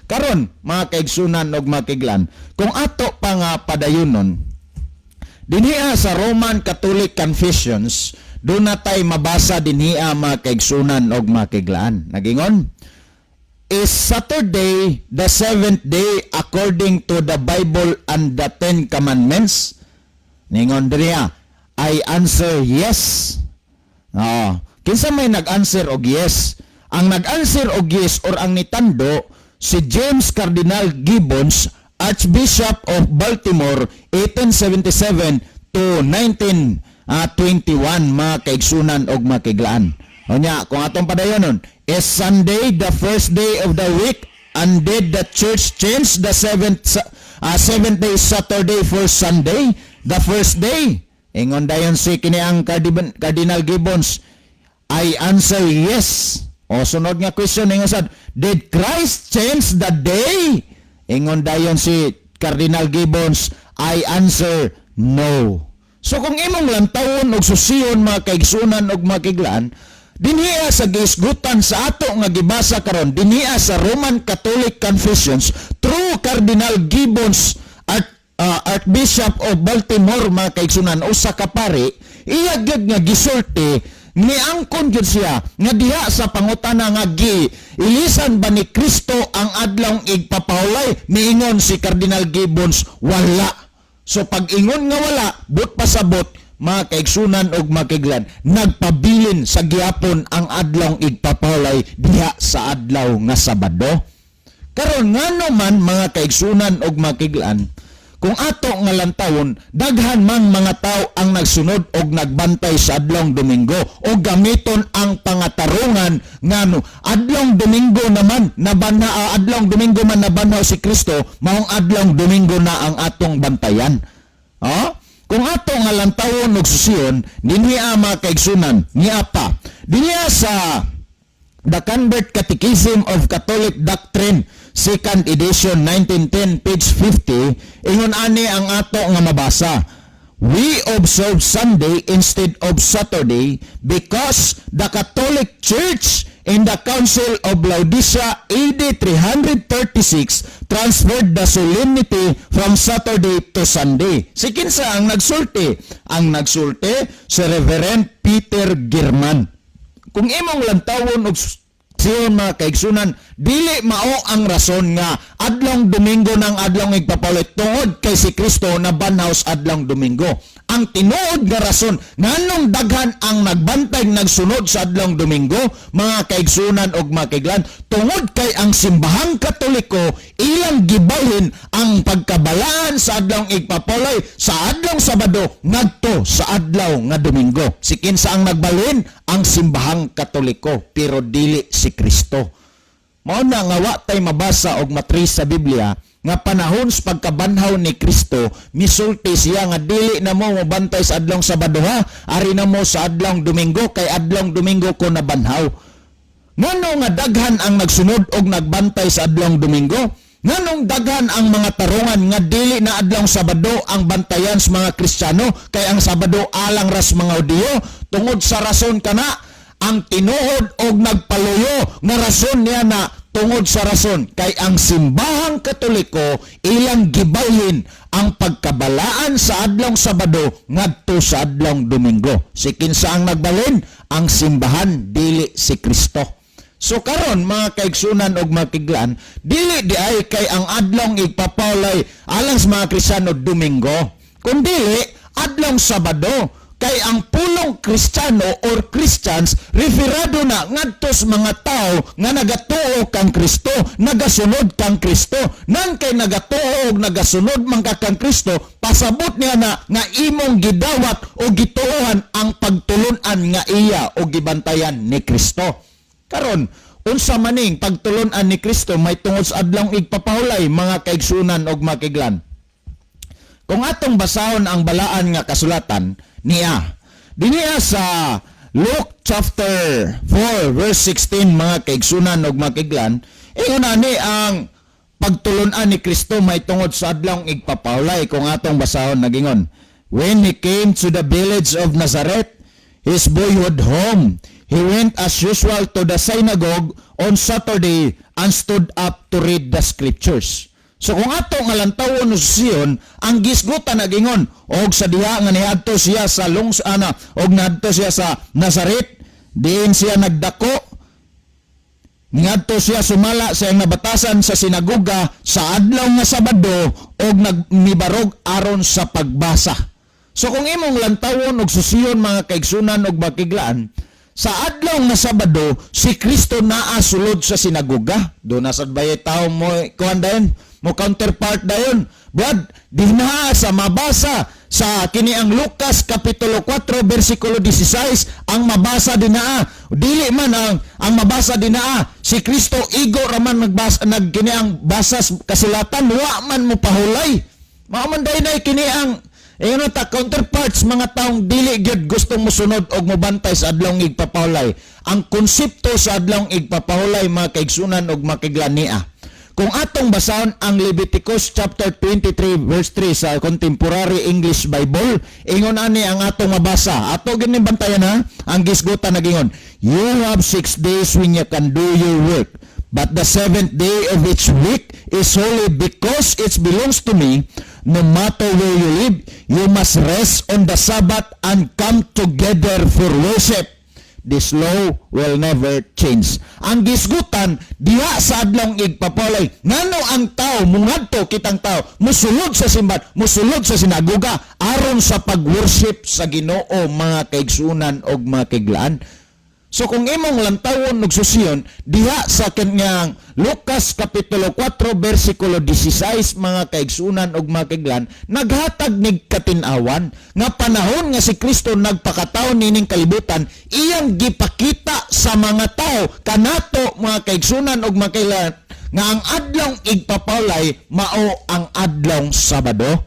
Karon mga kaigsunan ug makiglaan, kung ato pa nga padayonon dinhiya sa Roman Catholic Confessions, doon na tayo mabasa dinhiya mga kaigsunan og makiglaan. Nagingon, is Saturday the 7th day according to the Bible and the 10 Commandments? Ningon dinhiya, I answer yes. Kinsa may nag-answer og yes? Ang nag-answer og yes or ang nitando si James Cardinal Gibbons, Archbishop of Baltimore, 1877 to 1921 mga kaigsunan og makiglaan. Onya, kung atong padayonon, is Sunday the first day of the week, and did the church change the seventh day Saturday for Sunday, the first day? Ingon dayon si kini ang Cardinal Gibbons, I answer yes. O sunod nga question ingon sad, did Christ change the day? Ingon dayon si Cardinal Gibbons, I answer no. So kung imong lantawon og susiyon mga kaigsunan og makiglaan, dinhiya sa gisgutan sa ato nga gibasa karon, dinhiya sa Roman Catholic Confessions through Cardinal Gibbons, Archbishop of Baltimore mga kaigsunan, usa ka pari, iya gyud nga gisulti niangkon gyud siya nga diha sa pangutana nga ilisan ba ni Kristo ang adlawng igpapahulay, niingon si Cardinal Gibbons, wala. So pag ingon nga wala, but pasabot mga kaigsunan og makiglan, nagpabilin sa gihapon ang adlawng igpapahulay diha sa adlaw nga Sabado. Karon ngano man mga kaigsunan og makiglan, kung ato nga lantawon, daghan man mga tao ang nagsunod og nagbantay sa adlawng Domingo o gamiton ang pangatarungan ngano adlawng Domingo naman adlawng Domingo man nabanhaw si Kristo, maong adlawng Domingo na ang atong bantayan. Kung ato nga lantawon og susiyon, dinhiya mga kaigsunan, niya pa dinhiya sa The Convert Catechism of Catholic Doctrine, 2nd edition, 1910, page 50, ingon ani ang ato nga mabasa. We observe Sunday instead of Saturday because the Catholic Church in the Council of Laodicea AD 336 transferred the solemnity from Saturday to Sunday. Si kinsa ang nagsulti? Ang nagsulti si Reverend Peter Girman. Kung imong lantawon og Siyon mga kaigsunan, dili mao ang rason nga adlong Domingo ng adlong igpapauloy tungod kay si Kristo na banhaw sa adlong Domingo. Ang tinuod nga rason nganong daghan ang nagbantay nagsunod sa adlong Domingo, mga kaigsunan og mga kaiglan, tungod kay ang simbahang Katoliko ilang gibalhin ang pagkabalaan sa adlong igpapauloy sa adlong Sabado ngadto sa adlaw nga Domingo. Si kinsa ang nagbalhin? Ang simbahang Katoliko, pero dili si Kristo. Mao na nga wa tay mabasa og matris sa Biblia nga panahon sa pagkabanhaw ni Kristo misulti siya nga dili na mo mabantay sa adlong Sabado ha, ari na mo sa adlong Domingo kay adlong Domingo ko nabanhaw. Ngano nga daghan ang nagsunod og nagbantay sa adlong Domingo? Nganong daghan ang mga tarungan nga dili na adlong Sabado ang bantayan sa mga Kristiyano kay ang Sabado alang ras mga Hudiyo? Tungod sa rason kana ang tinuod og nagpaluyo nga rason niya na tungod sa rason kay ang simbahang Katoliko ilang gibalhin ang pagkabalaan sa adlong Sabado ngadto sa adlong Domingo. Si kinsa ang nagbalhin? Ang simbahan, dili si Kristo. So karon mga kaigsunan og mga kiglaan, dili di ay kay ang adlong igpapauloy alang sa mga Kristiyano Domingo, kundi adlong Sabado. Kay ang pulong Kristiyano or Christians referado na ngadto sa mga tao nga nagatuo kang Kristo, nagasunod kang Kristo. Nan kay nagatuo og nagasunod man ka kang Kristo, pasabot niya na nga imong gidawat o gituohan ang pagtulon-an nga iya o gibantayan ni Kristo. Karon, unsa maning pagtulon-an ni Kristo may tungod sa adlong igpapahulay, mga kaigsunan og mga kiglan. Kung atong basahon ang balaan nga kasulatan niya, diniya sa Luke chapter 4 verse 16, mga kaigsunan og mga kiglan, ingon ani ang pagtulon-an ni Kristo may tungod sa adlong igpapahulay. Kung atong basahon nagingon, when he came to the village of Nazareth, his boyhood home, he went as usual to the synagogue on Saturday and stood up to read the scriptures. So kung ato nga lantawon sa Sion, ang gisgutan nagingon og sa diha nga niadto siya sa og niadto siya sa Nazareth, diin siya nagdako, niadto siya sumala sa iyang nabatasan sa sinagoga sa adlaw nga Sabado og nagmibarog aron sa pagbasa. So kung imong lantawon og susiyon, mga kaigsunan og bakiglaan, sa adlaw nga Sabado si Kristo naa sulod sa sinagoga. Do na sad bayay tawo mo kuan dayon, mo counterpart dayon. Brad, dinaa sa mabasa sa kini ang Lucas kapitulo 4 bersikulo 16 ang mabasa dinaa. Dili man ang mabasa dinaa si Kristo igo raman nagbasa kini ang basa kasulatan, wa man mo pahulay. Mao man dayon kini ang ta counterparts, mga taong dili gyud gustong mosunod og mobantay sa adlong igpapahulay. Ang konsepto sa adlong igpapahulay, mga kaigsunan og makiglan niya. Kung atong basahon ang Leviticus chapter 23 verse 3 sa Contemporary English Bible, ingon ani ang atong mabasa. Ato gini bantayan ha, ang gisgutan nagingon, you have 6 days when you can do your work, but the 7th day of each week is holy because it belongs to me. No matter where you live, you must rest on the Sabbath and come together for worship. This law will never change. Ang gisgutan diha sa adlong igpapauloy, ngano ang tao mungadto kitang tao musulod sa simbahan, musulod sa sinagoga aron sa pag-worship sa Ginoo, mga kaigsunan og mga kaiglaan. So kung imong lantawon og susiyon diha sa kanyang Lucas kapitulo 4 bersikulo 16, mga kaigsunan og mga kaiglan, naghatag nig katin-awan nga panahon nga si Kristo nagpakataon nining kalibutan, iyang gipakita sa mga tao kanato, mga kaigsunan og mga kaiglan, nga ang adlong igpapawlay mao ang adlong Sabado.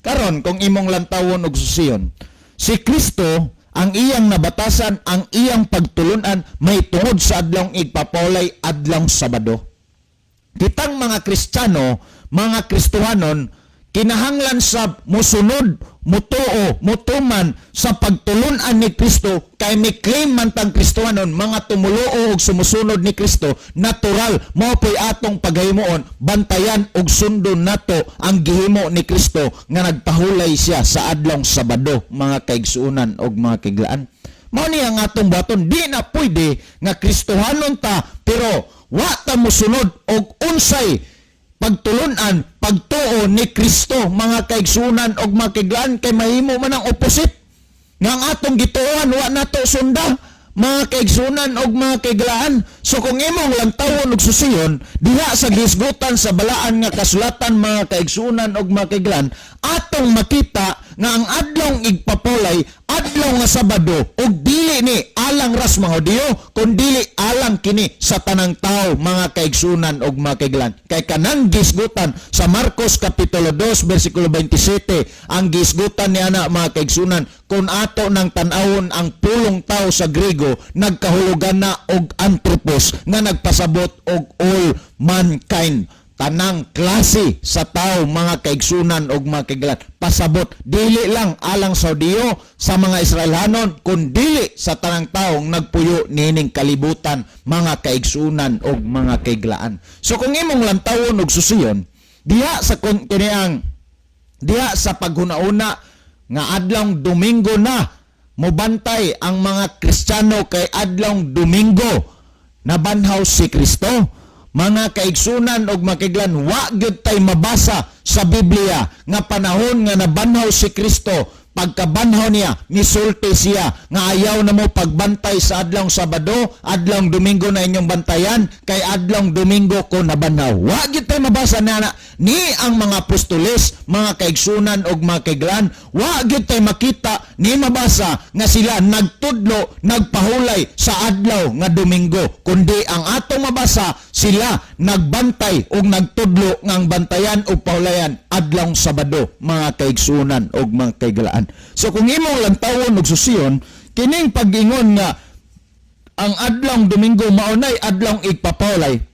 Karon kung imong lantawon og susiyon, si Kristo ang iyang nabatasan, ang iyang pagtulunan may tungod sa adlong igpapawlay, adlong Sabado. Kitang mga Kristiyano, mga Kristohanon, kinahanglan sa musunod, mutuo, mutuman sa pagtulunan ni Kristo, kay may claim man tang Kristohanon, mga tumuluo og sumusunod ni Kristo, natural, mao po'y atong paghimuon, bantayan og sundon nato ang gihimo ni Kristo nga nagpahulay siya sa adlong Sabado, mga kaigsuunan og mga kiglaan. Mao ni ang atong baton, di na pwede nga Kristohanon ta pero wa ta mosunod og unsay pagtulunan, pagtuo ni Kristo, mga kaigsunan og makiglaan kay mahimo man ang opposite. Nga ang atong gituohan wa nato sunda, mga kaigsunan og mga kaiglaan. So kung imong lantawon og susiyon diha sa gisgutan sa balaan nga kasulatan, mga kaigsunan og mga kaiglaan, atong makita nga ang adlong igpapulay adlaw nga Sabado og dili ni alang ras mga Diyo kundi alang kini sa tanang tao, mga kaigsunan og mga kaiglaan. Kay kanang gisgutan sa Marcos kapitulo 2 bersikulo 27, ang gisgutan ni ana, mga kaigsunan, kung ato nang tan-awon ang pulong tao sa Grego nagkahulugan na og anthropos nga nagpasabot og all mankind, tanang klase sa tao, mga kaigsunan og mga kaiglaan. Pasabot dili lang alang sa Diyo sa mga Israelhanon kundi sa tanang taong nagpuyo nining kalibutan, mga kaigsunan og mga kaiglaan. So kung imong lantawon og susiyon diha sa kiniang diha sa paghunauna nga adlong Domingo na mobantay ang mga Kristiyano kay adlong Domingo nabanhaw si Kristo. Mga kaigsunan og makiglan, wa gyud tay mabasa sa Biblia nga panahon nga nabanhaw si Kristo, pagkabanhaw niya misulti siya nga ayaw na mo pagbantay sa adlong Sabado, adlong Domingo na inyong bantayan kay adlong Domingo ko nabanhaw. Wa gyud tay mabasa na ni ang mga apostoles, mga kaigsunan og mga kaiglan, wa gyud tay makita ni mabasa nga sila nagtudlo, nagpahulay sa adlaw nga Domingo, kundi ang atong mabasa sila nagbantay og nagtudlo nga ang bantayan o pahulayan adlong Sabado, mga kaigsunan og mga kaiglaan. So kung imong lantawon og susiyon kining pag-ingon nga ang adlong Domingo maunay adlong igpapahulay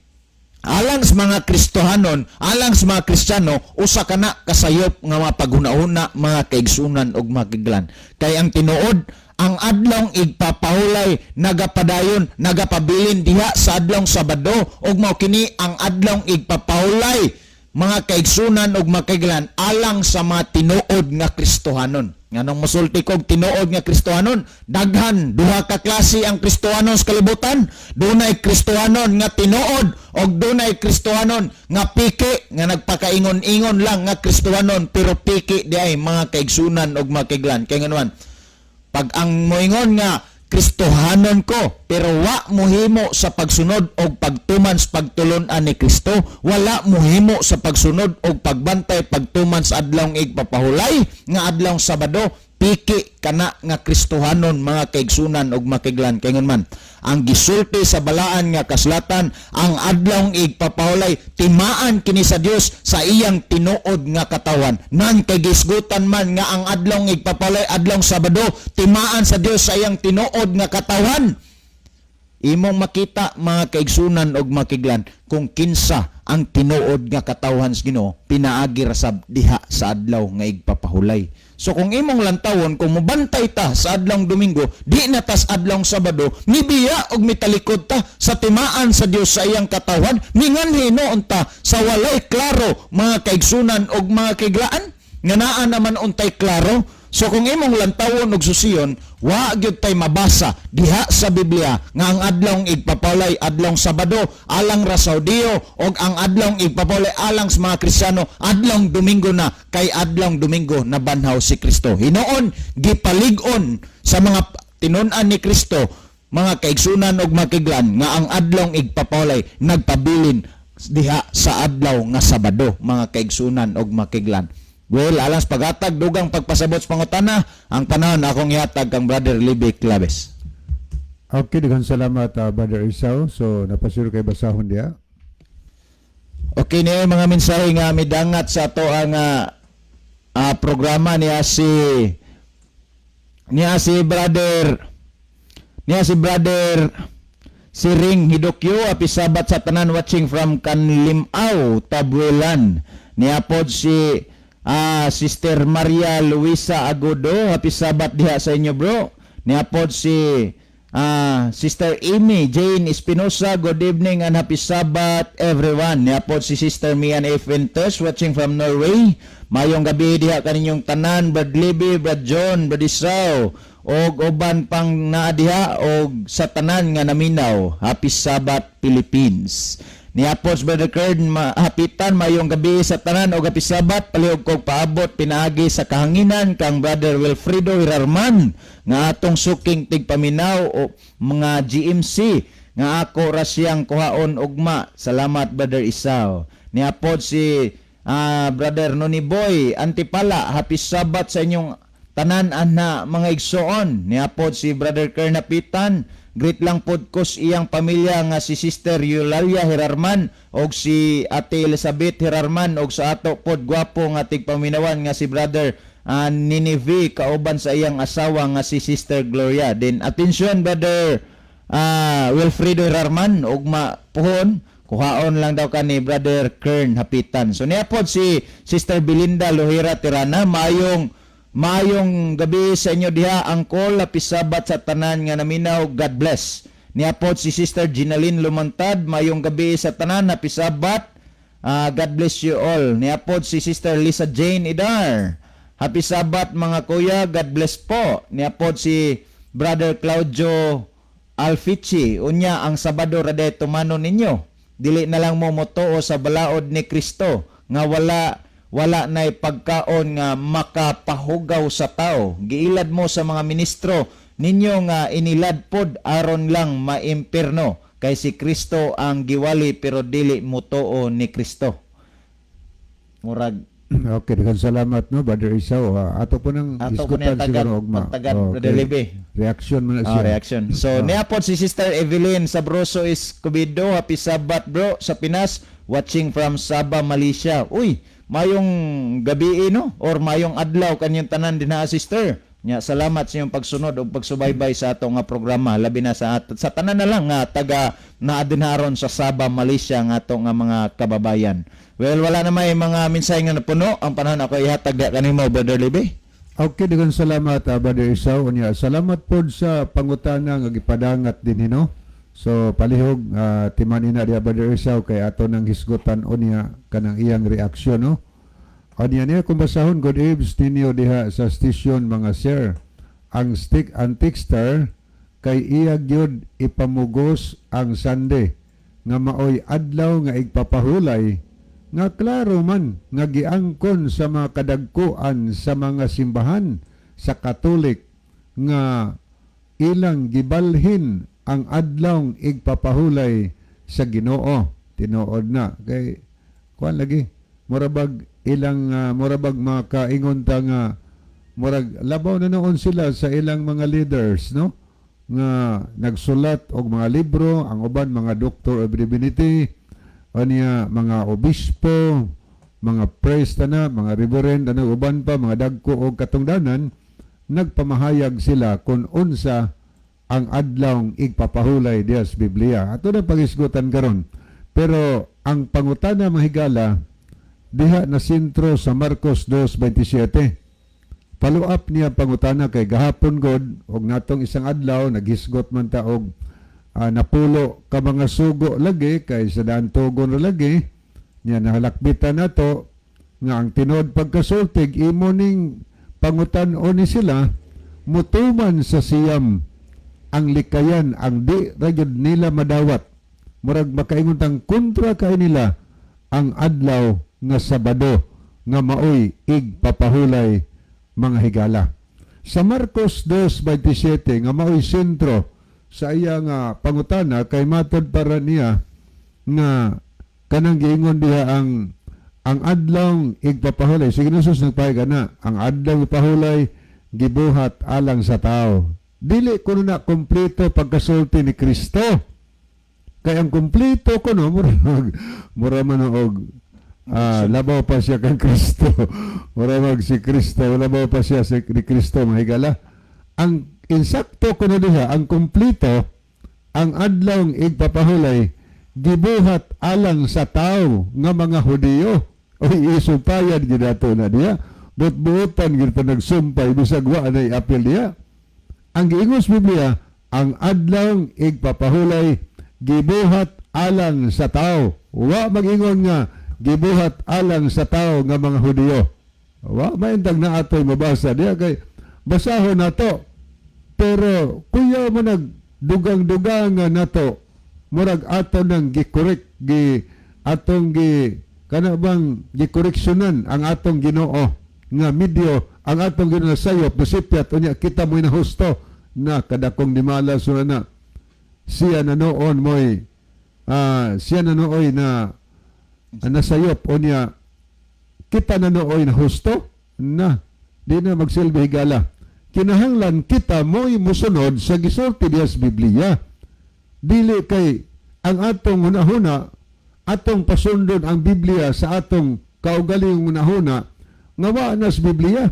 alang sa mga Kristohanon, alang sa mga Kristiyano, usa kana kasayop nga mga paghuna-una, mga kaigsunan og mga kaiglaan. Kay ang tinuod ang adlong igpapahulay nagapadayon, nagapabilin diha sa adlong Sabado ug mao kini ang adlong igpapahulay, mga kaigsunan og mga kaiglaan, alang sa mga tinuod nga Kristohanon. Nganong mosulti kog tinuod nga Kristohanon, daghan duha ka klase ang Kristohanon sa kalibutan. Dunay Kristohanon nga tinuod og dunay Kristohanon nga piki nga nagpakaingon-ingon lang nga Kristohanon pero piki di ay, mga kaigsunan og mga kaiglaan. Kay nganuan, pag ang moingon nga Kristohanon ko pero wa mohimo sa pagsunod og pagtuman sa pagtulon-an ni Kristo, wala mohimo sa pagsunod og pagbantay pagtuman sa adlong igpapahulay nga adlong Sabado, piki kana nga Kristohanon, mga kaigsunan og mga kaiglaan. Kay ngon man ang gisulti sa balaan nga kasulatan, ang adlong igpapahulay timaan kini sa Dios sa iyang tinuod nga katawan. Nan kay gisgutan man nga ang adlong igpapahulay adlong Sabado timaan sa Dios sa iyang tinuod nga katawan. Imong makita, mga kaigsunan og mga kaiglaan, kung kinsa ang tinuod nga katawan sa Ginoo pinaagi rasab diha sa adlaw nga igpapahulay. So kung imong lantawon, kung mobantay ta sa adlong Domingo, di na tas adlong Sabado, nibiya og mitalikod ta sa timaan sa Dios sa iyang katawan, minganhi noon ta sa walay klaro, mga kaigsunan og mga kaiglaan, nga naa naman untay klaro. So kung imong lantawon og susiyon, wa gyud tay mabasa diha sa Biblia nga ang adlong igpapahulay adlong Sabado alang ra sa Diyo og ang adlong igpapahulay alang sa mga Kristiyano adlong Domingo na, kay adlong Domingo nabanhaw si Kristo. Hinoon gipalig-on sa mga tinun-an ni Kristo, mga kaigsunan og mga kaiglaan, nga ang adlong igpapahulay nagpabilin diha sa adlaw nga Sabado, mga kaigsunan og mga kaiglaan. Well, alang sa paghatag dugang pagpasabot sa pangutana, ang panahon akong ihatag kang Brother Libby Claves. Okay, daghang salamat Brother Isaw. So napasuro kay basahon dia. Okay niya mga mensahe nga midangat sa ato ang programa niya si Brother si Ring Hidokyo, apisabat sa tanan watching from Kanlimao, Tabuelan. Niya pod si Sister Maria Luisa Agodo, happy Sabat diha sa inyo bro. Niapod si Sister Amy Jane Espinosa, good evening and happy Sabbath everyone. Niapod si Sister Mian F. Winters watching from Norway. Mayong gabi diha kaninyong tanan, Brad Libby, Brad John, Brad Israel, og uban pang naa diha og sa tanan nga naminaw. Happy Sabbath Philippines. Niapod Brother Kern, hapitan mayong gabi sa tanan og happy Sabbath. Palihog kog paabot pinaagi sa kahanginan kang Brother Wilfredo Hirarman nga atong suking tigpaminaw o mga GMC nga ako ra siyang kuhaon ugma. Salamat Brother Isaw. Niapod si Brother Noni Boy Antipala, happy Sabbath sa inyong tanan ana mga igsoon. Niapod si Brother Kern Hapitan, greet lang pod ko sa iyang pamilya nga si Sister Eulalia Hirarman og si Ate Elizabeth Hirarman og sa ato pod gwapo nga tigpaminawan nga si Brother Ninive kauban sa iyang asawa nga si Sister Gloria. Then atensyon Brother Wilfredo Hirarman og mapuhon kuhaon lang daw ka ni Brother Kern Hapitan. So niapod si Sister Belinda Lohira Tirana, Mayong gabi sa inyo diha angkol, happy Sabbath sa tanan nga naminaw, God bless. Niapod si Sister Ginaline Lumantad, mayong gabi sa tanan, happy Sabbath, God bless you all. Niapod si Sister Lisa Jane Idar, happy Sabbath mga kuya, God bless po. Niapod si Brother Claudio Alfici, unya ang Sabado rade tumano ninyo, dili na lang mo motoo sa balaod ni Kristo nga wala na pagkaon nga makapahugaw sa tao. Giilad mo sa mga ministro ninyo nga inilad pod aron lang maimperno. Kay si Kristo ang giwali pero dili mutuo ni Kristo. Murag Okay, daghang salamat no Brother Isaw. Ato po nang isgutan siguro ogma. Brother Libby. Reaction man na siya. Reaction. So niapod si Sister Evelyn Sabroso Escobedo, happy Sabbath bro sa Pinas, watching from Sabah, Malaysia. Uy, mayong gabi no or mayong adlaw kanyang tanan din na sister. Nya salamat sa inyong pagsunod o pagsubaybay sa ato nga programa, labi na sa tanan na lang nga taga naadinharon sa Sabah, Malaysia nga ato nga mga kababayan. Well, wala na may mga mensahe nga napuno, ang panahon ako ihatag kanimo Brother Libby. Okay, daghang salamat Brother Isaw. Unya salamat pod sa pangutana nga gipadangat din hino. So palihog timan ina dia Brother Isaw kay ato nang hisgutan unya kanang iyang reaksyon no. Anya niya kung basahon good eves ninyo diha sa station mga sir. Ang Anticstar kay iya gyud ipamugos ang Sunday nga maoy adlaw nga igpapahulay nga klaro man nga giangkon sa mga kadagkuan sa mga simbahan sa Katolik nga ilang gibalhin ang adlaw igpapahulay sa Ginoo. Tinuod na kay kuan lagi murabag ilang murabag mga kaingon ta nga murag labaw na noon sila sa ilang mga leaders no nga nagsulat og mga libro, ang uban mga doctor of divinity, ania mga obispo, mga priest na, mga reverend na uban pa mga dagko og katungdanan, nagpamahayag sila kung unsa ang adlaw igpapahulay diha sa Biblia. Ato na pagisgutan karon. Pero ang pangutana mahigala diha na sentro sa Marcos 2:27. Follow up niya pangutana kay gahapon god og natong isang adlaw naghisgot man ta og napulo ka mga sugo lagi kay sa daan tugon ra lagi niya nahalakbitan nato nga ang tinod pagkasultig imo ning pangutan-o ni sila mutuman sa siyam ang likayan ang di ra gyud nila madawat murag makaingon tang kontra kay nila ang adlaw nga Sabado nga maoy igpapahulay mga higala. Sa Marcos 2:27 nga maoy sentro sa iya nga pangutana kay matod para niya nga kanang giingon diha ang adlaw igpapahulay. Sige na sus nagpahig na. Ang adlaw igpapahulay gibuhat alang sa tao. Dili kuno na kompleto pagkasulti ni Kristo. Kay ang kompleto kuno mura man og labaw pa siya kang Kristo. Maramag si Kristo, labaw pa siya ni Kristo mahigala. Ang insakto ko na diha, ang kumplito, ang adlaw igpapahulay, gibuhat alang sa tao nga mga Hudiyo. O isumpayan ginato na diha. But buotan gito nagsumpay, bisag wa na apil diha. Ang giingos Biblia, ang adlaw igpapahulay gibuhat alang sa tao. Wa magingon nga gibuhat alang sa tao nga mga Hudiyo. Wa maintag na ato'y mabasa diya kay basahon nato. Pero kuya mo nagdugang-dugang nato murag ato nang gikorek atong kana bang gikoreksyonan ang atong Ginoo nga medyo ang atong Ginoo sayop nasipyat unya kita mo'y nahusto na kadakong dimala na siya na noon mo'y siya na nooy na nasayop unya kita na nooy na husto na di na magsilbi higala. Kinahanglan kita mo'y musunod sa gisulti diya sa Biblia. Dili kay ang atong hunahuna atong pasundon ang Biblia sa atong kaugaling hunahuna nga wa na sa Biblia.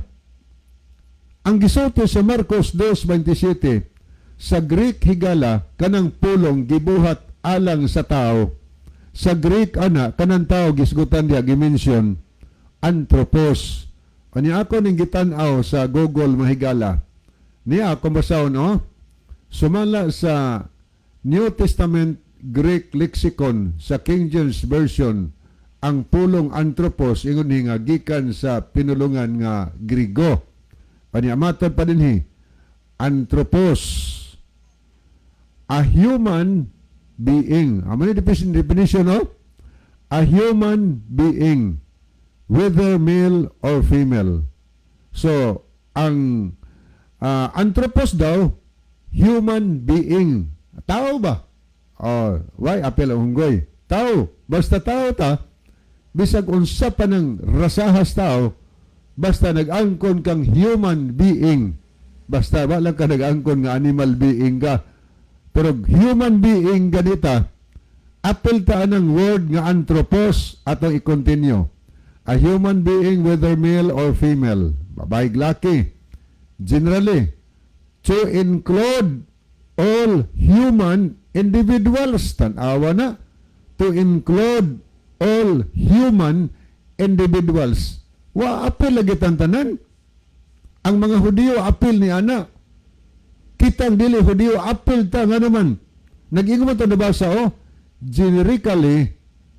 Ang gisulti sa Marcos 2:27 sa Greek higala kanang pulong gibuhat alang sa tao. Sa Greek kanang tao gisgutan diya gimension anthropos. Ani ako ning gitan-aw sa Google mahigala. Niya ako basahon sumala sa New Testament Greek lexicon sa King James Version ang pulong anthropos ingon nga gikan sa pinulungan nga Grigo. Paniamaton pa dinhi anthropos a human being. Amo ni definition a human being whether male or female. So ang anthropos daw human being. Tao ba? Why apel ang hunggoy? Tao. Basta tao ta, bisag unsa pa ng rasahas tao, basta nag-angkon kang human being. Basta wala ka nag-angkon nga animal being ka. Pero human being ganita, apel ta ng word nga anthropos atong i-continue. A human being whether male or female. Babae laki. Generally, to include all human individuals. Tanawa na. To include all human individuals. Wa apil lagi tantanan. Ang mga Hudiyo apil ni ana. Kitang dili Hudiyo apil ta nga naman. Nag-ingon mo ito nabasa generically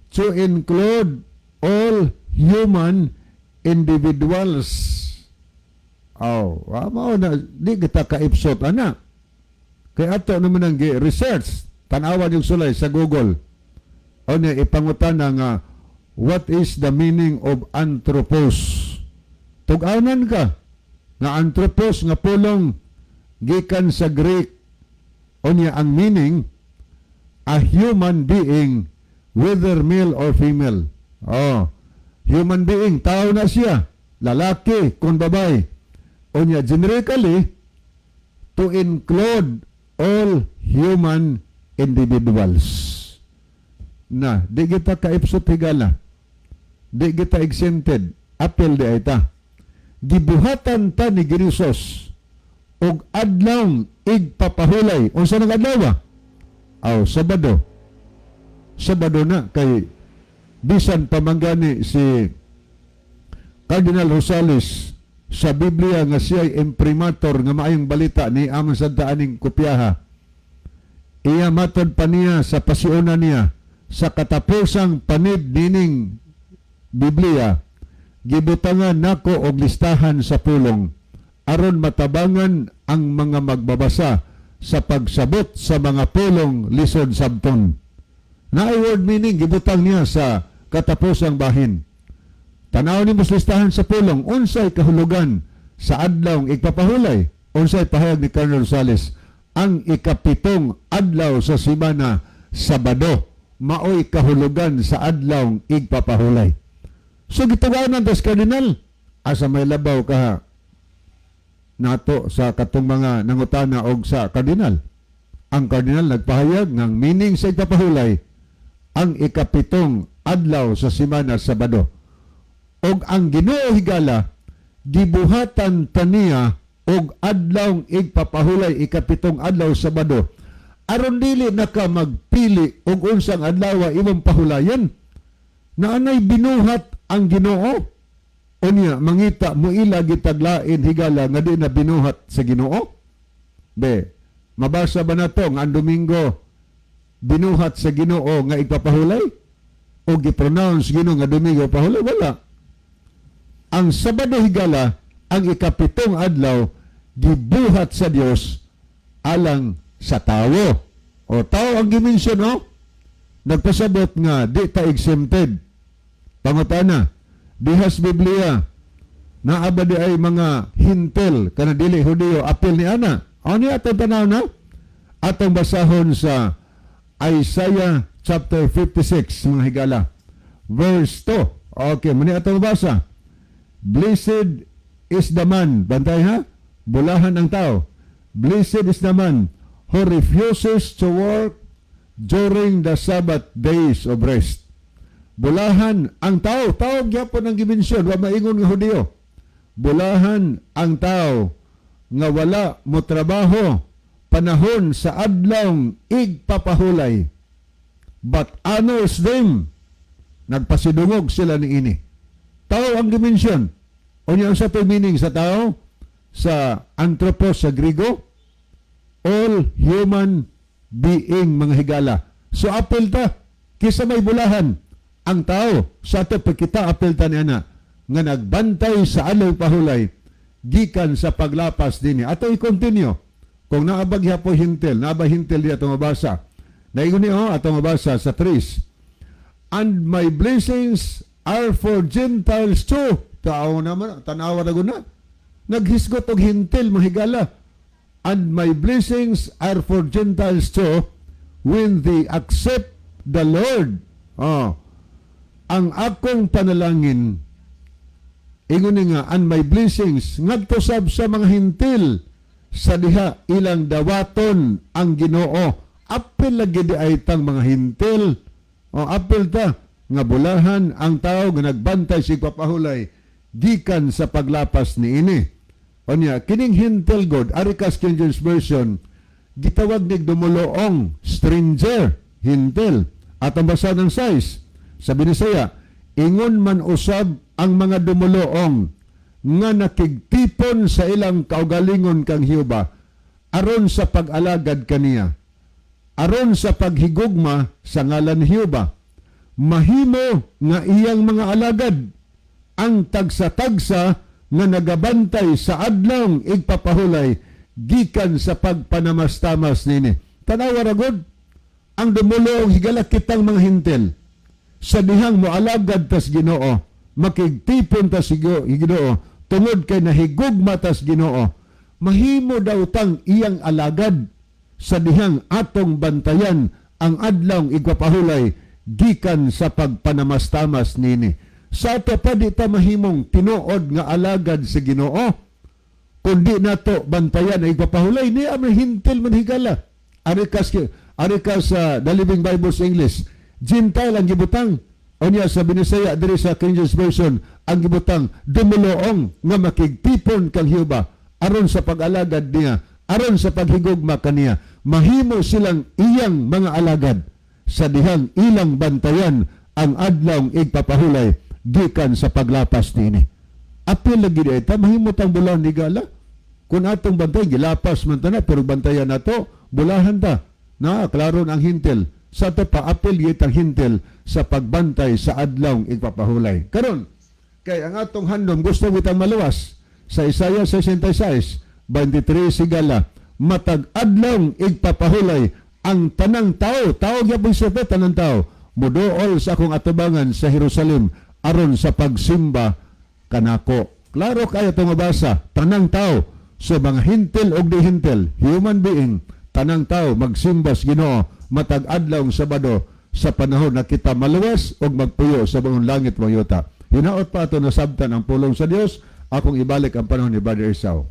to include all human individuals. Mao na di kita kaipsot ana. Kay ato naman ang research, tanawan yung sulay sa Google. O niya ipangutan nga what is the meaning of anthropos? Tug-anan ka nga anthropos nga pulong gikan sa Greek. O niya ang meaning a human being whether male or female. Human being, tao na siya, lalaki kung babae. O niya generically to include all human individuals. Na, di kita kaipsot higala. Di kita exempted. Apel di ay ta. Gibuhatan ta ni Girisos og adlaw igpapahulay. Unsa nang adlaw? Sabado. Sabado na kay bisan pamanggani si Cardinal Rosales sa Biblia nga siya imprimator nga maayong balita ni amang sadaaning kopyaha. Iya matod pa niya sa pasiuna niya sa katapusang panid dining Biblia gibutangan nako og listahan sa pulong aron matabangan ang mga magbabasa sa pagsabot sa mga pulong lisod sabton. Naay word meaning gibutang niya sa katapusang bahin. Tanaw ni listahan sa pulong, unsay kahulugan sa adlaw igpapahulay, unsay pahayag ni Cardinal Rosales, ang ikapitong adlaw sa simana, Sabado, maoy kahulugan sa adlaw igpapahulay. So gituganan das Cardinal, asa may labaw ka nato sa katong mga nangutana og sa Cardinal. Ang Cardinal nagpahayag ng meaning sa igpapahulay, ang ikapitong adlaw sa simana, Sabado. Og ang Ginoo higala gibuhatan taniya og adlaw igpapahulay ikapitong adlaw Sabado aron dili naka magpili og unsang adlaw imong pahulayan. Naanay binuhat ang Ginoo. Unya mangita moila gitaglain higala nga di na binuhat sa Ginoo. Mabasa ba na to nga ang Domingo binuhat sa Ginoo nga igpapahulay? O gipronounce Ginoo nga Domingo pahulay? Wala. Ang Sabado higala, ang ikapitong adlaw, gibuhat sa Dios alang sa tawo. O tao ang gimensyon, no? Nagpasabot nga, di ta exempted. Pangutana, dihas Biblia, naabadi ay mga hintel, kana dili Hudiyo, apil ni Ana. O niya atong tanaw na? Atong basahon sa Isaiah chapter 56, mga higala. Verse 2. Okay, muni atong basa. Blessed is the man, bantay ha? Bulahan ang tao. Blessed is the man who refuses to work during the Sabbath days of rest. Bulahan ang tao. Tao gyapon ang gimensyon, wa maingon nga Hudiyo. Bulahan ang tao nga wala mo trabaho panahon sa adlawng igpapahulay. But honors them. Nagpasidungog sila ni ini. Tao ang dimensyon. O niya sa meaning sa tao, sa anthropos sa Grigo, all human being, mga higala. So apel ta, kisa may bulahan, ang tao, sa ato pagkita apel ta ni ana, nga nagbantay sa alay pahulay, gikan sa paglapas din. Ato i-continue. Kung naabagya po hintel, naabag hintel di ato mabasa. Naigon niyo, ato mabasa sa 3. And my blessings are for Gentiles too. Tao naman, tanawa na guna. Naghisgot og hintil, mahigala. And my blessings are for Gentiles too when they accept the Lord. Ang akong panalangin, ingon nga, and my blessings, ngadto sab sa mga hintil, sa diha ilang dawaton ang Ginoo. Apil lagi di ay tang mga hintil. Apil ta, nga bulahan ang tao nga nagbantay sig papahulay gikan sa paglapas ni ini. Onya, kining hintil God, Arikas King James Version, gitawag ni dumuloong stranger, hintil. At ang basa ng 6, sabi ni saya, ingon man usab ang mga dumuloong nga nakigtipon sa ilang kaugalingon kang Hiuba, aron sa pag-alagad kaniya, aron sa paghigugma sa ngalan ni Hiuba, mahimo nga iyang mga alagad, ang tagsa-tagsa nga nagabantay sa adlong igpapahulay gikan sa pagpanamastamas nini. Tanawa ragod, ang dumuloong higala kitang mga hintel sa dihang moalagad tas Ginoo, makigtipon tas Ginoo, tungod kay nahigugma tas Ginoo, mahimo daw tang iyang alagad sa dihang atong bantayan ang adlong igpapahulay gikan sa pagpanamastamas nini. Sa ato pa di ta mahimong tinuod nga alagad sa Ginoo, kundi nato bantayan ay igpapahulay ni ang hintil man higala. Arikas sa The Living Bible English, Gentile ang gibutang. O niya sa Binisaya diri sa King James Version, ang gibutang dumuloong nga makigtipon kang Hiuba aron sa pag-alagad niya, aron sa paghigugma kaniya. Mahimo silang iyang mga alagad sa dihang ilang bantayan ang adlawng igpapahulay gikan sa paglapas nini. Apil lagi di ita, mahimot ang bulahan ni gala. Kung atong bantay, gilapas man ta na, pero bantayan na to, bulahan ta. Na, klaron ang hintil. Sa ito pa, apil git ang hintil sa pagbantay sa adlawng igpapahulay. Karon, kay ang atong handom, gusto kitang maluwas. Sa Isaiah 66, 23 sigala, matag adlawng igpapahulay ang tanang tao, tao gyapon sa tanang tao, muduol sa akong atubangan sa Jerusalem, aron sa pagsimba kanako. Klaro kayo itong mabasa, tanang tao, so mga hintil o di hintil, human being, tanang tao, magsimba sa Ginoo, matag adlaw Sabado, sa panahon na kita maluwas o magpuyo sa bangong langit mga yuta. Hinaot pa ito nasabtan ang pulong sa Dios, akong ibalik ang panahon ni Brother Esau.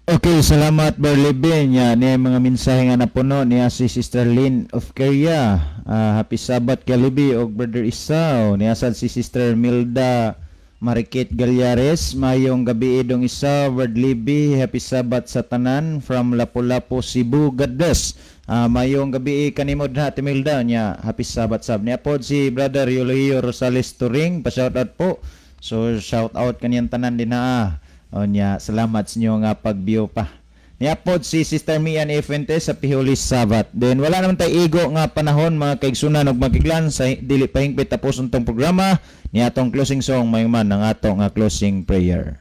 Okay, salamat Brother Libin. Ni mga mensahe nga napuno niya si Sister Lynn of Korea. Happy Sabbath kay Libi o Brother Isao. Niya si Sister Milda Marikit Galyares. Mayong gabi idong Isao, Brother Libi. Happy Sabbath sa tanan from Lapu-Lapu, Cebu. God bless. Mayong gabi kanimod na Ate Milda niya. Happy Sabbath sab. Niya po si Brother Yulio Rosales Turing. Pa-shoutout po. So shoutout kaniyang tanan din na. O niya, salamat sa inyo nga pag-view pa. Niapod si Sister Mian A. Fuentes sa Pihulis Sabat. Then wala naman tayo igo nga panahon mga kaigsunan ug magkiglan sa dili pa hingpit tapos untong programa ni atong closing song mayman ang ato nga closing prayer.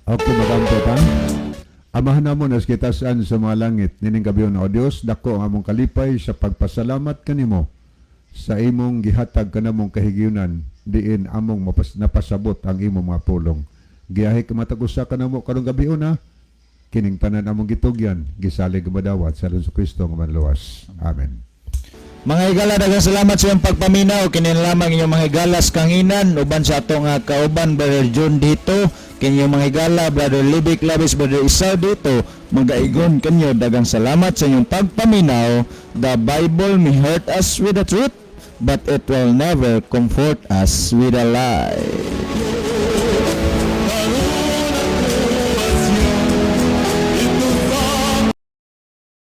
Okay, magampo pa. Amahan namo nas kita saan sa mga langit, nining gabiyon o Dios, dako ang among kalipay sa pagpasalamat kanimo sa imong gihatag kanamong kahigiunan, diin among napasabot ang imong mga pulong. Giyahi ka matag-usa kanamo karong gabiyon na, kining tanan among gitugyan, gisalig madawat sa Kristo nga manluwas. Amen. Mga higala, daghang salamat sa iyong pagpaminaw. Kinilamang inyong mga higalas kanginan. Uban sa ato nga kauban, Brother John dito. Kinyong mga higala, Brother Libik Labis, Brother Isaw dito. Magaigon kanyo, daghang salamat sa inyong pagpaminaw. The Bible may hurt us with the truth, but it will never comfort us with a lie.